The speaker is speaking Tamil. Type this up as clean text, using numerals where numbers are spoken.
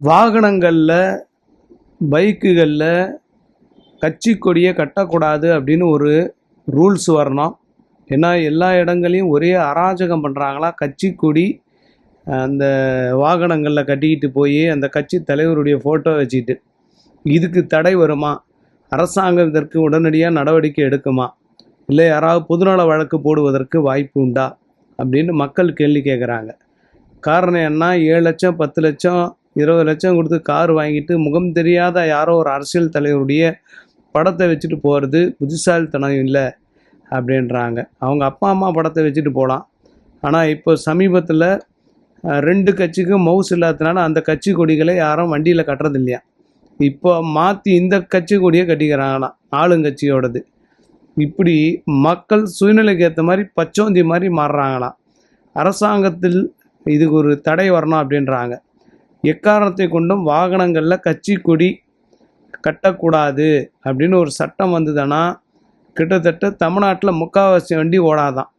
வாகனங்களில் பைக்குகளில் கட்சி கொடியை கட்டக்கூடாது அப்படின்னு ஒரு ரூல்ஸ் வரணும். ஏன்னா எல்லா இடங்களையும் ஒரே அராஜகம் பண்ணுறாங்களா. கட்சி கொடி அந்த வாகனங்களில் கட்டிக்கிட்டு போய் அந்த கட்சி தலைவருடைய ஃபோட்டோ வச்சுக்கிட்டு இதுக்கு தடை வருமா? அரசாங்கம் இதற்கு உடனடியாக நடவடிக்கை எடுக்குமா? இல்லை யாராவது பொதுநல வழக்கு போடுவதற்கு வாய்ப்பு உண்டா அப்படின்னு மக்கள் கேள்வி கேட்குறாங்க. காரணம் என்ன? 7 லட்சம் 10 லட்சம் 20 லட்சம் கொடுத்து கார் வாங்கிட்டு முகம் தெரியாத யாரோ ஒரு அரசியல் தலைவருடைய படத்தை வச்சுட்டு போகிறது புத்திசாலித்தனம் இல்லை அப்படின்றாங்க. அவங்க அப்பா அம்மா படத்தை வச்சுட்டு போகலாம். ஆனால் இப்போ சமீபத்தில் 2 கட்சிக்கும் மவுஸ் இல்லாததுனால அந்த கட்சி கொடிகளை யாரும் வண்டியில் கட்டுறது இல்லையா. இப்போ மாற்றி இந்த கட்சி கொடியை கட்டிக்கிறாங்களாம், ஆளுங்கட்சியோடது. இப்படி மக்கள் சூழ்நிலைக்கு ஏற்ற மாதிரி பச்சோந்தி மாதிரி மாறுறாங்களாம். அரசாங்கத்தில் இதுக்கு ஒரு தடை வரணும் அப்படின்றாங்க. எக்காரணத்தை கொண்டும் வாகனங்களில் கட்சி கொடி கட்டக்கூடாது அப்படின்னு ஒரு சட்டம் வந்ததுன்னா கிட்டத்தட்ட தமிழ்நாட்டில் 3/4 வண்டி ஓடாதான்.